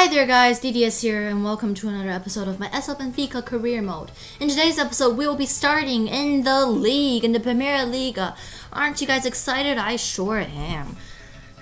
Hi there guys, DDS here and welcome to another episode of my SL Benfica career mode. In today's episode we will be starting in the league, in the Premier Liga. Aren't you guys excited? I sure am.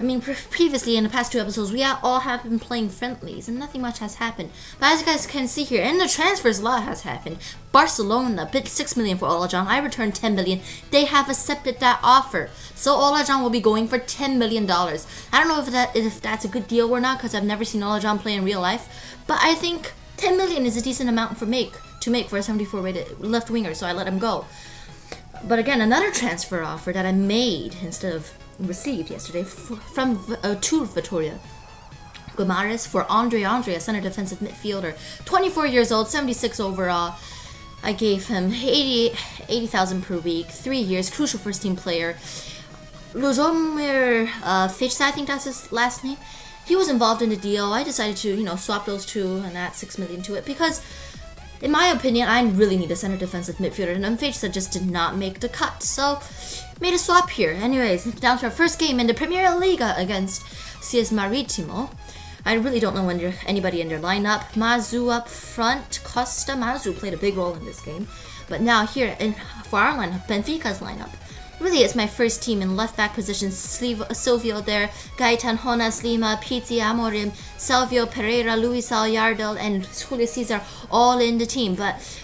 I mean, previously in the past two episodes we all have been playing friendlies and nothing much has happened. But as you guys can see here, in the transfers a lot has happened. Barcelona bid 6 million for Olajan. I returned 10 million. They have accepted that offer. So Olajan will be going for $10 million. I don't know if that's a good deal or not because I've never seen Olajan play in real life. But I think 10 million is a decent amount to make for a 74 rated left winger, so I let him go. But again, another transfer offer that I made instead of received yesterday from to Vitoria Guimarães for Andre, a center defensive midfielder, 24 years old, 76 overall. I gave him 80,000 per week, 3 years, crucial first team player. Luzomir Fitch, I think that's his last name. He was involved in the deal. I decided to, swap those two and add 6 million to it because, in my opinion, I really need a center defensive midfielder, and Fitch just did not make the cut. So, made a swap here. Anyways, down to our first game in the Premier Liga against CS Maritimo. I really don't know anybody in their lineup. Mazu up front. Costa Mazu played a big role in this game. But now here, for our lineup, Benfica's lineup. Really, it's my first team in left back position. Silvio there, Gaetan, Jonas, Lima, Pizzi, Amorim, Salvio, Pereira, Luisal, Yardel, and Julio Cesar all in the team. But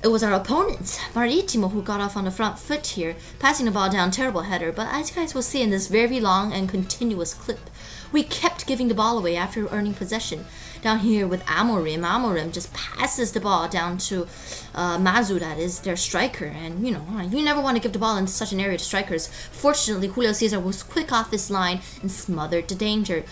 it was our opponent, Maritimo, who got off on the front foot here, passing the ball down, terrible header. But as you guys will see in this very long and continuous clip, we kept giving the ball away after earning possession. Down here with Amorim, Amorim just passes the ball down to Mazu, that is their striker. And, you never want to give the ball in such an area to strikers. Fortunately, Julio Cesar was quick off his line and smothered the danger.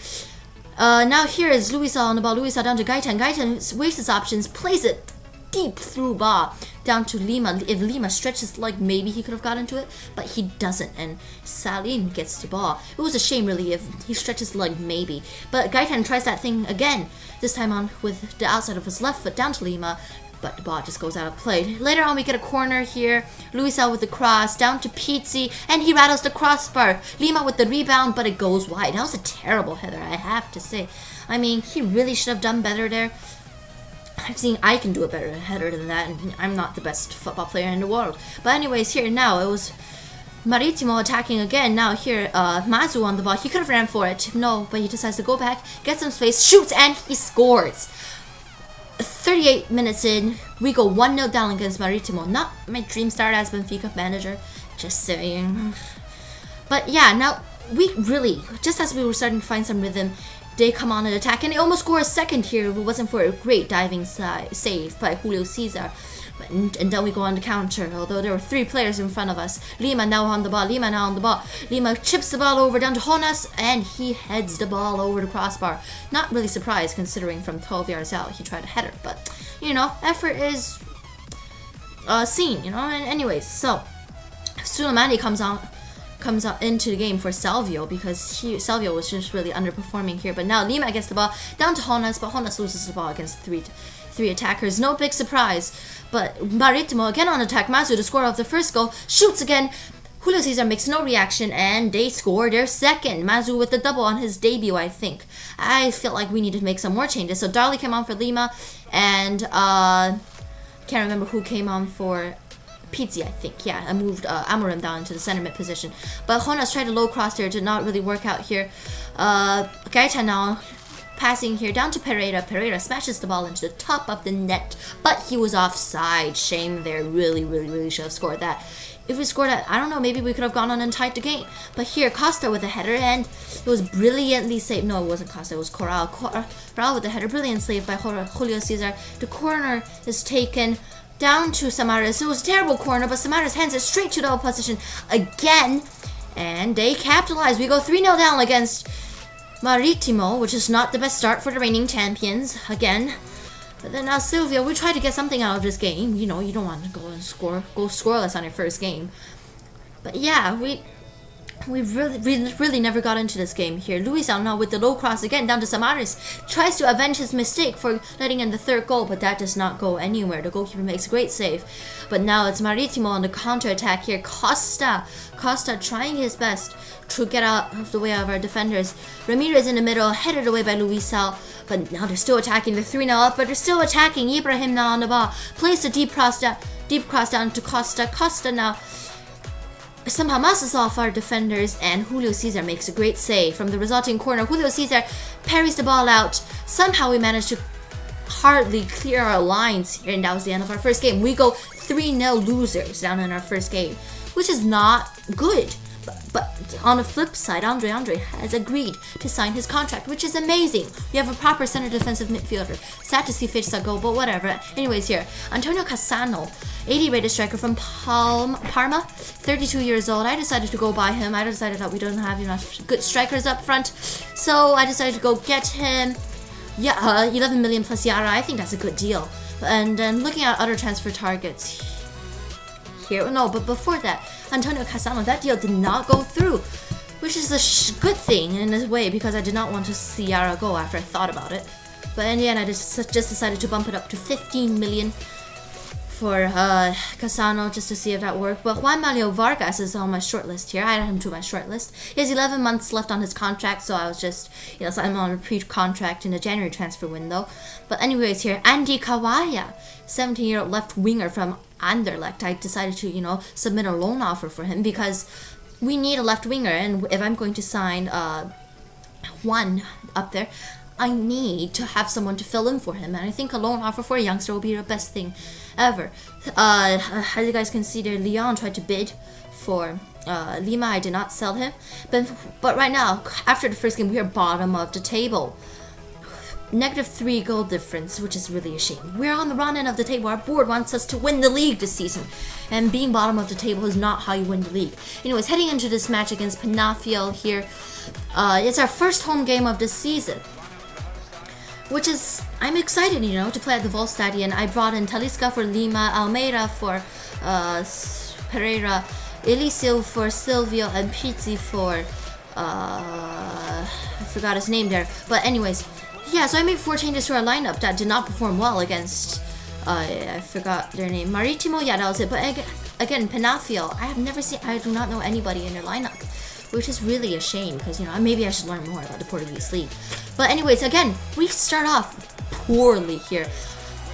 Now here is Luisal on the ball. Luisal down to Gaetan. Gaetan wastes his options, plays it deep through ball down to Lima. If Lima stretches like maybe he could have got into it, but he doesn't, and Salim gets the ball. It was a shame really if he stretches like maybe, but Gaetan tries that thing again, this time on with the outside of his left foot down to Lima, but the ball just goes out of play. Later on we get a corner here, Luisal with the cross down to Pizzi, and he rattles the crossbar. Lima with the rebound, but it goes wide. That was a terrible header, I have to say. I mean, he really should have done better there. I've seen I can do a better header than that, and I'm not the best football player in the world. But anyways, here now it was Maritimo attacking again. Now here, Mazu on the ball. He could have ran for it. No, but he decides to go back, get some space, shoots, and he scores. 38 minutes in, we go 1-0 down against Maritimo. Not my dream start as Benfica manager, just saying. But yeah, now we really, just as we were starting to find some rhythm, they come on and attack, and they almost score a second here if it wasn't for a great diving save by Julio Cesar. And then we go on the counter, although there were 3 players in front of us. Lima now on the ball, Lima chips the ball over down to Jonas, and he heads the ball over the crossbar. Not really surprised considering from 12 yards out he tried a header, but, effort is seen, and anyways, so Suleimani comes up into the game for Salvio because Salvio was just really underperforming here. But now Lima gets the ball down to Jonas, but Jonas loses the ball against three attackers. No big surprise. But Maritimo again on attack. Mazu to score off the first goal, shoots again. Julio Cesar makes no reaction, and they score their second. Mazu with the double on his debut, I think. I feel like we need to make some more changes. So Darley came on for Lima, and can't remember who came on for Pizzi, I think. Yeah, I moved Amorim down into the center mid position. But Jonas tried a low cross there, did not really work out here. Gaetan now passing here down to Pereira. Pereira smashes the ball into the top of the net, but he was offside. Shame there. Really should have scored that. If we scored that, I don't know, maybe we could have gone on and tied the game. But here, Costa with a header, and it was brilliantly saved. No, it wasn't Costa, it was Corral. Corral with the header, brilliant save by Julio Cesar. The corner is taken down to Samaras. It was a terrible corner, but Samaras hands it straight to the opposition again, and they capitalize. We go 3-0 down against Maritimo, which is not the best start for the reigning champions again. But then now Silvio, we try to get something out of this game. You don't want to go scoreless on your first game. But yeah, We really never got into this game here. Luisao now with the low cross again down to Samaris. Tries to avenge his mistake for letting in the third goal, but that does not go anywhere. The goalkeeper makes a great save. But now it's Maritimo on the counter-attack here. Costa trying his best to get out of the way of our defenders. Ramirez in the middle, headed away by Luisao. But now they're still attacking. They're 3-0 up, but they're still attacking. Ibrahim now on the ball. Plays the deep cross down to Costa. Costa now somehow muscles off our defenders, and Julio Cesar makes a great save from the resulting corner. Julio Cesar parries the ball out. Somehow we managed to hardly clear our lines here, and that was the end of our first game. We go 3-0 losers down in our first game, which is not good. But on the flip side, Andre has agreed to sign his contract, which is amazing. We have a proper center defensive midfielder. Sad to see Fitch go, but whatever. Anyways, here, Antonio Cassano, 80 rated striker from Parma, 32 years old. I decided to go buy him. I decided that we don't have enough good strikers up front, so I decided to go get him. Yeah, 11 million plus Yara. I think that's a good deal. And then looking at other transfer targets here, no, but before that, Antonio Cassano, that deal did not go through, which is a good thing in a way, because I did not want to see Yara go after I thought about it. But in the end, I just decided to bump it up to 15 million for Cassano, just to see if that worked. But Juan Manuel Vargas is on my short list here. I added him to my short list. He has 11 months left on his contract, so I was just, so I'm on a pre-contract in the January transfer window. But anyways, here, Andy Kawaya, 17-year-old left winger from Anderlecht. I decided to, submit a loan offer for him because we need a left winger, and if I'm going to sign one up there, I need to have someone to fill in for him, and I think a loan offer for a youngster will be the best thing ever. As you guys can see there, Leon tried to bid for Lima. I did not sell him, but right now, after the first game, we are bottom of the table. -3 goal difference, which is really a shame. We're on the wrong end of the table. Our board wants us to win the league this season, and being bottom of the table is not how you win the league. Anyways, heading into this match against Penafiel here, it's our first home game of the season, which is, I'm excited, to play at the Volstadion. I brought in Talisca for Lima, Almeida for Pereira, Eliseu for Silvio, and Pizzi for I forgot his name there. But anyways, yeah, so I made 4 changes to our lineup that did not perform well against, I forgot their name, Maritimo, yeah, that was it. But again, Penafiel, I do not know anybody in their lineup, which is really a shame, because, maybe I should learn more about the Portuguese league. But anyways, again, we start off poorly here.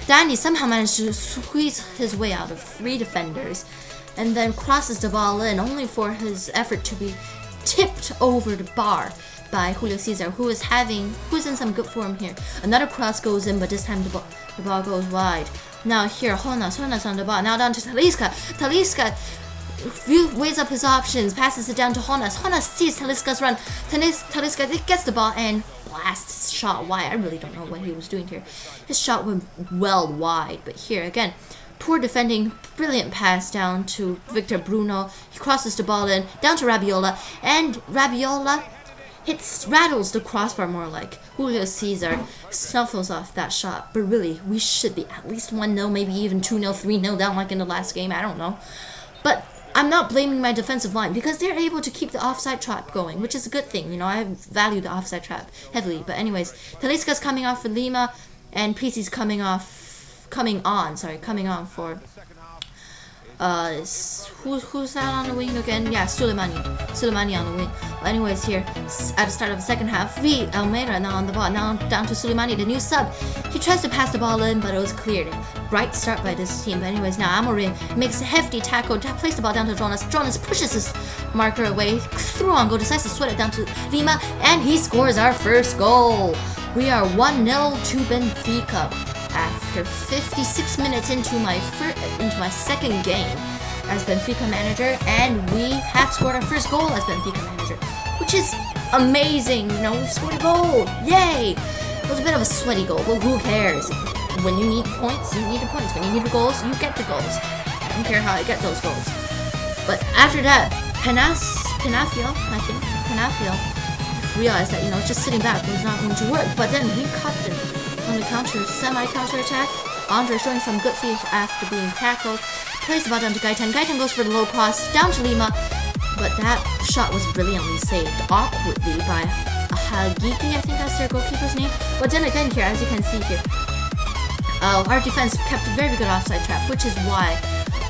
Dandy somehow managed to squeeze his way out of 3 defenders, and then crosses the ball in, only for his effort to be tipped over the bar by Julio Cesar, who's in some good form here. Another cross goes in, but this time the ball goes wide. Now here, Jonas on the ball. Now down to Talisca. Talisca weighs up his options, passes it down to Jonas. Jonas sees Talisca's run. Talisca gets the ball and blasts his shot wide. I really don't know what he was doing here. His shot went well wide, but here again, poor defending, brilliant pass down to Victor Bruno. He crosses the ball in, down to Rabbiola, and Rabbiola rattles the crossbar more like. Julio Cesar snuffles off that shot, but really, we should be at least 1-0, maybe even 2-0, 3-0 down like in the last game, I don't know. But I'm not blaming my defensive line, because they're able to keep the offside trap going, which is a good thing. I value the offside trap heavily. But anyways, Talisca's coming off for Lima, and Pizzi's coming on for who's that on the wing again? Yeah, Suleimani on the wing. But anyways, here at the start of the second half, Almeida now on the ball. Now down to Suleimani, the new sub. He tries to pass the ball in, but it was cleared. Bright start by this team. But anyways, now Amorim makes a hefty tackle, places the ball down to Jonas. Jonas pushes his marker away, through on goal, decides to sweat it down to Lima, and he scores our first goal. We are 1-0 to Benfica. After 56 minutes into my second game as Benfica manager, and we have scored our first goal as Benfica manager, which is amazing. We scored a goal, yay! It was a bit of a sweaty goal, but who cares? When you need points, you need the points. When you need the goals, you get the goals. I don't care how I get those goals. But after that, Penafiel realized that just sitting back was not going to work. But then we caught them on the semi-counter attack. Andre showing some good feet after being tackled. Plays the ball down to Gaetan. Gaetan goes for the low cross down to Lima. But that shot was brilliantly saved awkwardly by Hagiki, I think that's their goalkeeper's name. But then again here, as you can see here, our defense kept a very good offside trap, which is why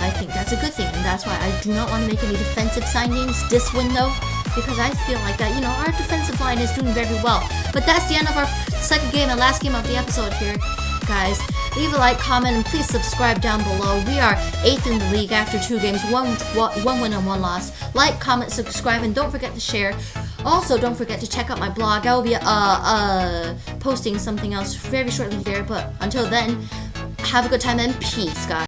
I think that's a good thing. And that's why I do not want to make any defensive signings this window, because I feel like that, our defensive line is doing very well. But that's the end of our second game and last game of the episode here, guys. Leave a like, comment, and please subscribe down below. We are 8th in the league after 2 games, one win and 1 loss. Like, comment, subscribe, and don't forget to share. Also, don't forget to check out my blog. I will be posting something else very shortly there. But until then, have a good time and peace, guys.